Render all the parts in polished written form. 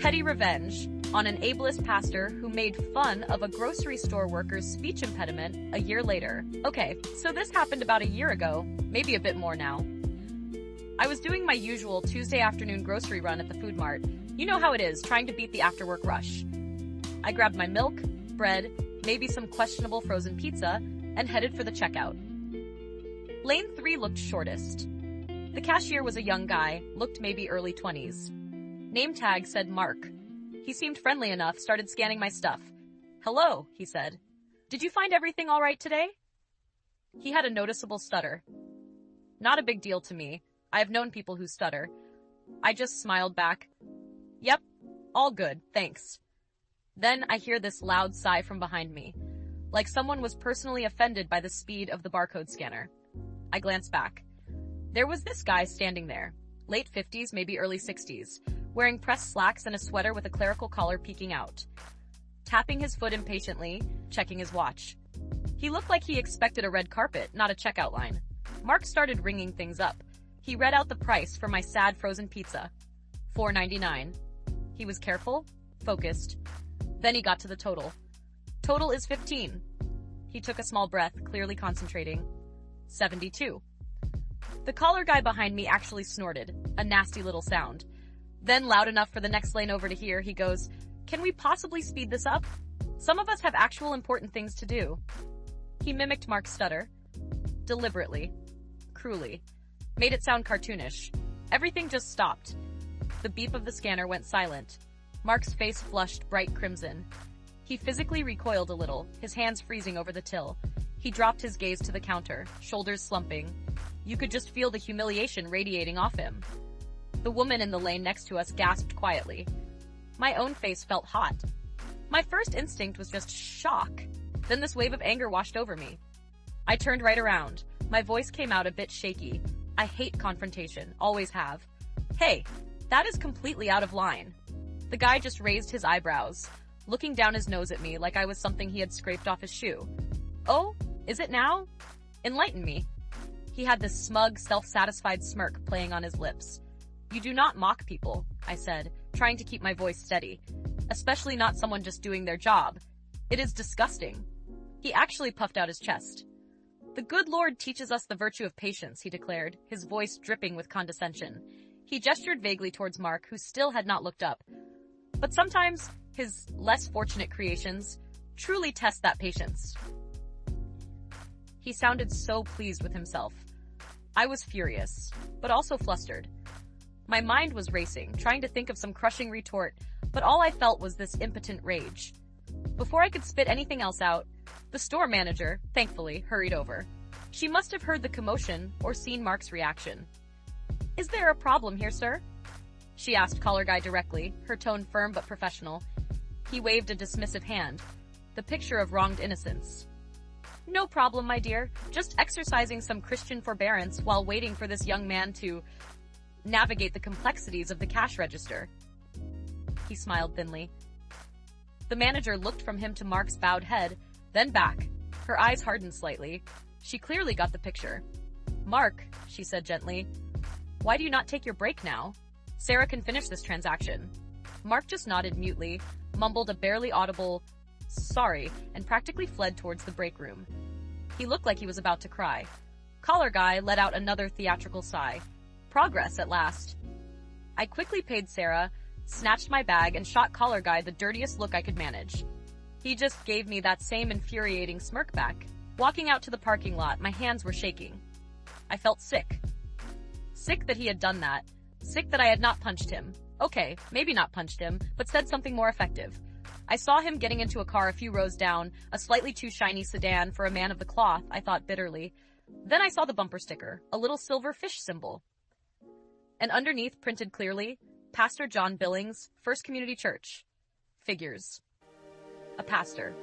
Petty revenge on an ableist pastor who made fun of a grocery store worker's speech impediment a year later. Okay, so this happened about a year ago, maybe a bit more now. I was doing my usual Tuesday afternoon grocery run at the FoodMart. You know how it is, trying to beat the after-work rush. I grabbed my milk, bread, maybe some questionable frozen pizza, and headed for the checkout. Lane 3 looked shortest. The cashier was a young guy, looked maybe early 20s. Name tag said Mark. He seemed friendly enough, started scanning my stuff. "Hello," he said. "Did you find everything all right today?" He had a noticeable stutter. Not a big deal to me. I have known people who stutter. I just smiled back. "Yep, all good, thanks." Then I hear this loud sigh from behind me, like someone was personally offended by the speed of the barcode scanner. I glance back. There was this guy standing there, late 50s, maybe early 60s, wearing pressed slacks and a sweater with a clerical collar peeking out. Tapping his foot impatiently, checking his watch. He looked like he expected a red carpet, not a checkout line. Mark started ringing things up. He read out the price for my sad frozen pizza. $4.99. He was careful, focused. Then he got to the total. Total is 15. He took a small breath, clearly concentrating. 72. The collar guy behind me actually snorted, a nasty little sound. Then, loud enough for the next lane over to hear, he goes, "Can we possibly speed this up? Some of us have actual important things to do." He mimicked Mark's stutter. Deliberately. Cruelly. Made it sound cartoonish. Everything just stopped. The beep of the scanner went silent. Mark's face flushed bright crimson. He physically recoiled a little, his hands freezing over the till. He dropped his gaze to the counter, shoulders slumping. You could just feel the humiliation radiating off him. The woman in the lane next to us gasped quietly. My own face felt hot. My first instinct was just shock. Then this wave of anger washed over me. I turned right around. My voice came out a bit shaky. I hate confrontation, always have. "Hey, that is completely out of line." The guy just raised his eyebrows, looking down his nose at me like I was something he had scraped off his shoe. "Oh, is it now? Enlighten me." He had this smug, self-satisfied smirk playing on his lips. "You do not mock people," I said, trying to keep my voice steady. "Especially not someone just doing their job. It is disgusting." He actually puffed out his chest. "The good Lord teaches us the virtue of patience," he declared, his voice dripping with condescension. He gestured vaguely towards Mark, who still had not looked up. But sometimes, his less fortunate creations truly test that patience. He sounded so pleased with himself. I was furious, but also flustered. My mind was racing, trying to think of some crushing retort, but all I felt was this impotent rage. Before I could spit anything else out, the store manager, thankfully, hurried over. She must have heard the commotion or seen Mark's reaction. "Is there a problem here, sir?" she asked collar guy directly, her tone firm but professional. He waved a dismissive hand, the picture of wronged innocence. "No problem, my dear. Just exercising some Christian forbearance while waiting for this young man to navigate the complexities of the cash register." He smiled thinly. The manager looked from him to Mark's bowed head, then back. Her eyes hardened slightly. She clearly got the picture. "Mark," she said gently, "why do you not take your break now? Sarah can finish this transaction." Mark just nodded mutely, mumbled a barely audible "sorry," and practically fled towards the break room. He looked like he was about to cry. Collar guy let out another theatrical sigh. Progress at last. I quickly paid Sarah, snatched my bag, and shot collar guy the dirtiest look I could manage. He just gave me that same infuriating smirk back. Walking out to the parking lot, my hands were shaking. I felt sick. Sick that he had done that. Sick that I had not punched him. Okay, maybe not punched him, but said something more effective. I saw him getting into a car a few rows down, a slightly too shiny sedan for a man of the cloth, I thought bitterly. Then I saw the bumper sticker, a little silver fish symbol. And underneath, printed clearly, Pastor John Billings, First Community Church. Figures. A pastor.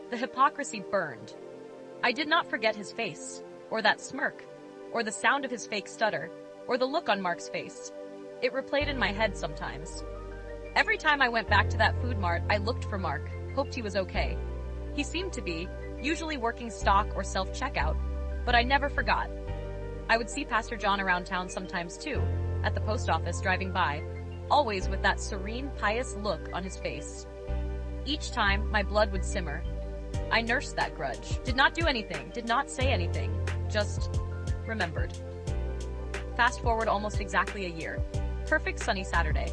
The hypocrisy burned. I did not forget his face, or that smirk, or the sound of his fake stutter, or the look on Mark's face. It replayed in my head sometimes. Every time I went back to that FoodMart, I looked for Mark, hoped he was okay. He seemed to be, usually working stock or self-checkout, but I never forgot. I would see Pastor John around town sometimes too, at the post office driving by. always with that serene, pious look on his face. Each time, my blood would simmer. I nursed that grudge. Did not do anything, did not say anything, just remembered. Fast forward almost exactly a year. Perfect sunny Saturday.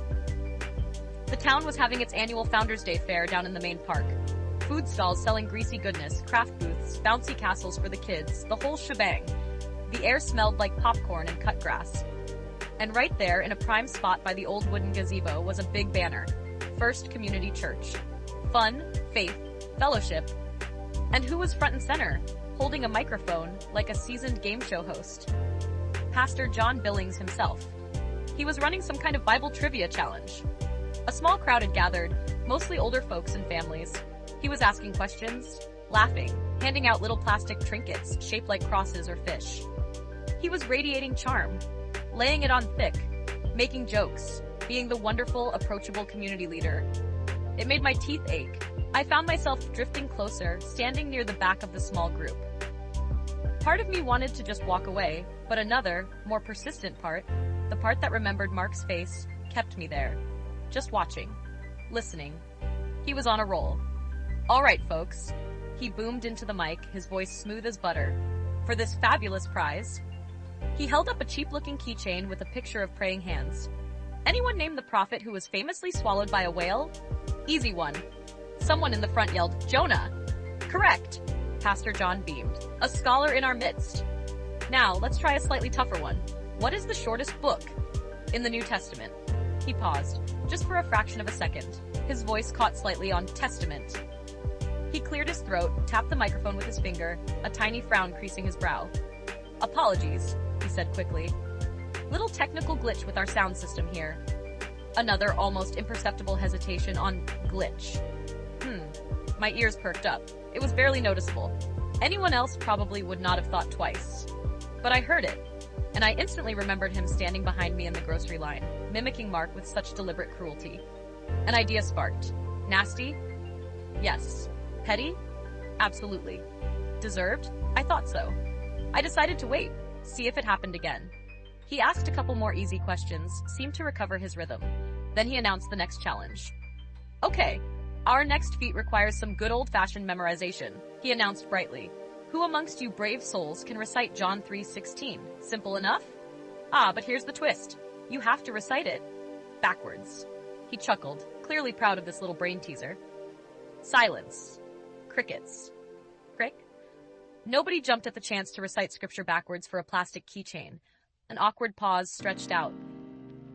The town was having its annual Founders Day fair down in the main park. Food stalls selling greasy goodness, craft booths, bouncy castles for the kids, the whole shebang. The air smelled like popcorn and cut grass. And right there, in a prime spot by the old wooden gazebo, was a big banner. First Community Church. Fun, faith, fellowship. And who was front and center, holding a microphone like a seasoned game show host? Pastor John Billings himself. He was running some kind of Bible trivia challenge. A small crowd had gathered, mostly older folks and families. He was asking questions, laughing, handing out little plastic trinkets shaped like crosses or fish. He was radiating charm, laying it on thick, making jokes, being the wonderful, approachable community leader. It made my teeth ache. I found myself drifting closer, standing near the back of the small group. Part of me wanted to just walk away, but another, more persistent part, the part that remembered Mark's face, kept me there. Just watching, listening. He was on a roll. All right, folks. He boomed into the mic, his voice smooth as butter. For this fabulous prize. He held up a cheap-looking keychain with a picture of praying hands. Anyone name the prophet who was famously swallowed by a whale? Easy one. Someone in the front yelled, Jonah. Correct. Pastor John beamed. A scholar in our midst. Now, let's try a slightly tougher one. What is the shortest book in the New Testament? He paused, just for a fraction of a second. His voice caught slightly on testament. He cleared his throat, tapped the microphone with his finger, a tiny frown creasing his brow. Apologies, he said quickly. Little technical glitch with our sound system here. Another almost imperceptible hesitation on glitch. My ears perked up. It was barely noticeable. Anyone else probably would not have thought twice. But I heard it, and I instantly remembered him standing behind me in the grocery line, mimicking Mark with such deliberate cruelty. An idea sparked. Nasty? Yes. Petty? Absolutely. Deserved? I thought so. I decided to wait, see if it happened again. He asked a couple more easy questions, seemed to recover his rhythm. Then he announced the next challenge. Okay, our next feat requires some good old-fashioned memorization, he announced brightly. Who amongst you brave souls can recite John 3:16? Simple enough? But here's the twist. You have to recite it backwards. He chuckled, clearly proud of this little brain teaser. Silence. Crickets. Crick? Nobody jumped at the chance to recite scripture backwards for a plastic keychain. An awkward pause stretched out.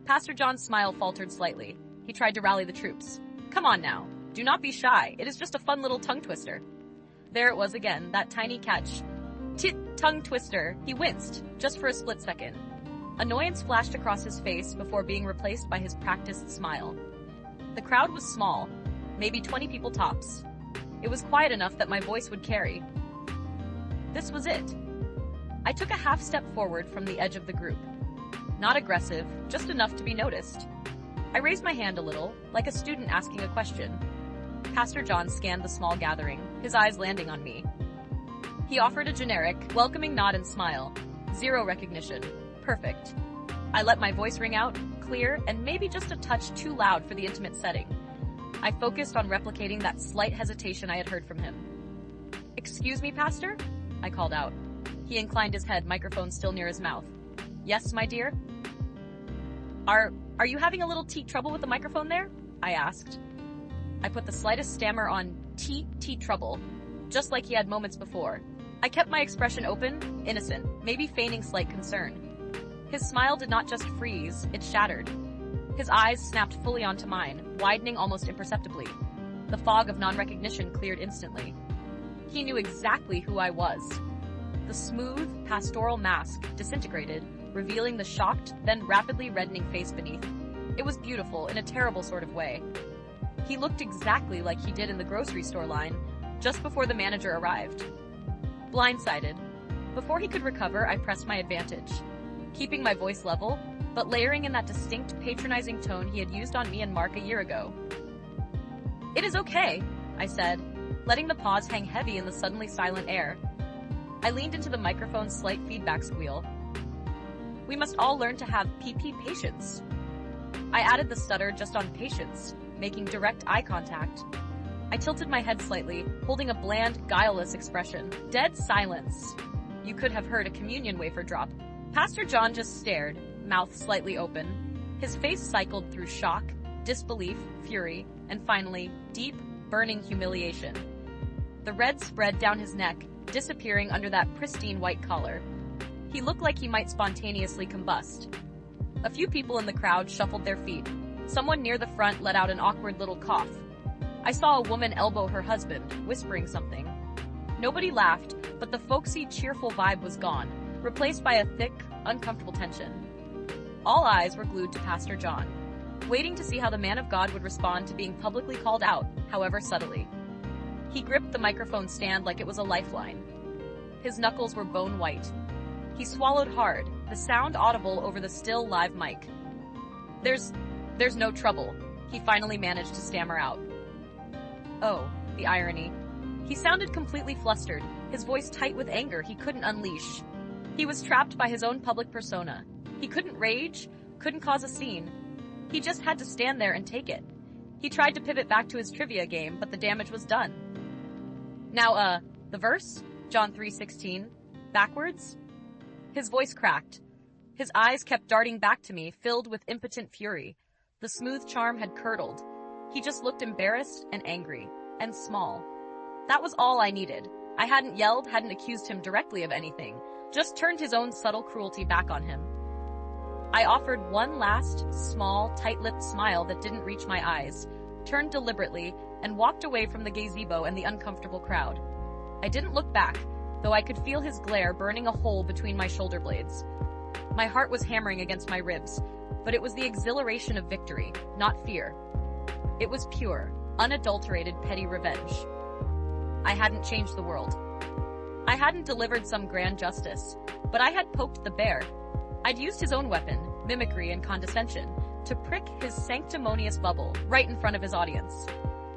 Pastor John's smile faltered slightly. He tried to rally the troops. Come on now. Do not be shy. It is just a fun little tongue twister. There it was again, that tiny catch. Tongue twister. He winced, just for a split second. Annoyance flashed across his face before being replaced by his practiced smile. The crowd was small, maybe 20 people tops. It was quiet enough that my voice would carry. This was it. I took a half step forward from the edge of the group. Not aggressive, just enough to be noticed. I raised my hand a little, like a student asking a question. Pastor John scanned the small gathering, his eyes landing on me. He offered a generic, welcoming nod and smile. Zero recognition. Perfect. I let my voice ring out, clear, and maybe just a touch too loud for the intimate setting. I focused on replicating that slight hesitation I had heard from him. Excuse me, Pastor? I called out. He inclined his head, microphone still near his mouth. Yes, my dear? Are you having a little trouble with the microphone there? I asked. I put the slightest stammer on trouble, just like he had moments before. I kept my expression open, innocent, maybe feigning slight concern. His smile did not just freeze, it shattered. His eyes snapped fully onto mine, widening almost imperceptibly. The fog of non-recognition cleared instantly. He knew exactly who I was. The smooth, pastoral mask disintegrated, revealing the shocked, then rapidly reddening face beneath. It was beautiful in a terrible sort of way. He looked exactly like he did in the grocery store line, just before the manager arrived. Blindsided. Before he could recover, I pressed my advantage, keeping my voice level, but layering in that distinct, patronizing tone he had used on me and Mark a year ago. It is okay, I said, letting the pause hang heavy in the suddenly silent air. I leaned into the microphone's slight feedback squeal. We must all learn to have PP patience. I added the stutter just on patience, making direct eye contact. I tilted my head slightly, holding a bland, guileless expression. Dead silence. You could have heard a communion wafer drop. Pastor John just stared, mouth slightly open. His face cycled through shock, disbelief, fury, and finally, deep, burning humiliation. The red spread down his neck, disappearing under that pristine white collar. He looked like he might spontaneously combust. A few people in the crowd shuffled their feet. Someone near the front let out an awkward little cough. I saw a woman elbow her husband, whispering something. Nobody laughed, but the folksy, cheerful vibe was gone, replaced by a thick, uncomfortable tension. All eyes were glued to Pastor John, waiting to see how the man of God would respond to being publicly called out, however subtly. He gripped the microphone stand like it was a lifeline. His knuckles were bone white. He swallowed hard, the sound audible over the still live mic. There's no trouble, he finally managed to stammer out. Oh, the irony. He sounded completely flustered, his voice tight with anger he couldn't unleash. He was trapped by his own public persona. He couldn't rage, couldn't cause a scene. He just had to stand there and take it. He tried to pivot back to his trivia game, but the damage was done. Now, the verse? John 3:16. Backwards? His voice cracked. His eyes kept darting back to me, filled with impotent fury. The smooth charm had curdled. He just looked embarrassed and angry, and small. That was all I needed. I hadn't yelled, hadn't accused him directly of anything, just turned his own subtle cruelty back on him. I offered one last, small, tight-lipped smile that didn't reach my eyes, turned deliberately, and walked away from the gazebo and the uncomfortable crowd. I didn't look back, though I could feel his glare burning a hole between my shoulder blades. My heart was hammering against my ribs, but it was the exhilaration of victory, not fear. It was pure, unadulterated petty revenge. I hadn't changed the world. I hadn't delivered some grand justice, but I had poked the bear. I'd used his own weapon, mimicry and condescension, to prick his sanctimonious bubble right in front of his audience.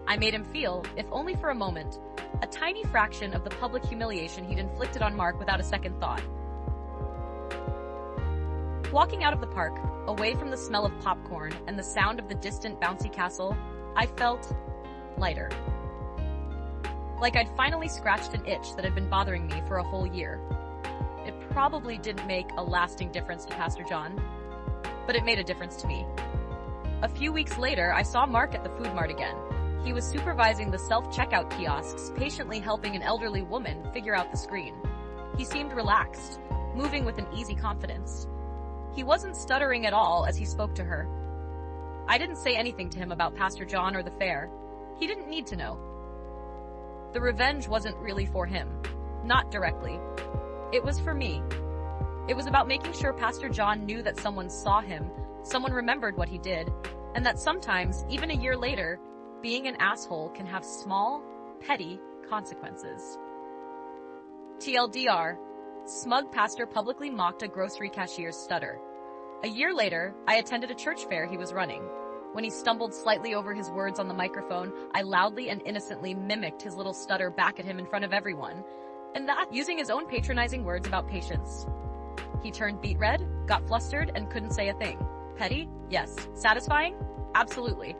I made him feel, if only for a moment, a tiny fraction of the public humiliation he'd inflicted on Mark without a second thought. Walking out of the park, away from the smell of popcorn and the sound of the distant bouncy castle, I felt lighter. Like I'd finally scratched an itch that had been bothering me for a whole year. It probably didn't make a lasting difference to Pastor John, but it made a difference to me. A few weeks later, I saw Mark at the FoodMart again. He was supervising the self-checkout kiosks, patiently helping an elderly woman figure out the screen. He seemed relaxed, moving with an easy confidence. He wasn't stuttering at all as he spoke to her. I didn't say anything to him about Pastor John or the fair. He didn't need to know. The revenge wasn't really for him. Not directly. It was for me. It was about making sure Pastor John knew that someone saw him, someone remembered what he did, and that sometimes, even a year later, being an asshole can have small, petty consequences. TLDR, smug pastor publicly mocked a grocery cashier's stutter. A year later, I attended a church fair he was running. When he stumbled slightly over his words on the microphone, I loudly and innocently mimicked his little stutter back at him in front of everyone, and that using his own patronizing words about patience. He turned beet red, got flustered, and couldn't say a thing. Petty? Yes. Satisfying? Absolutely.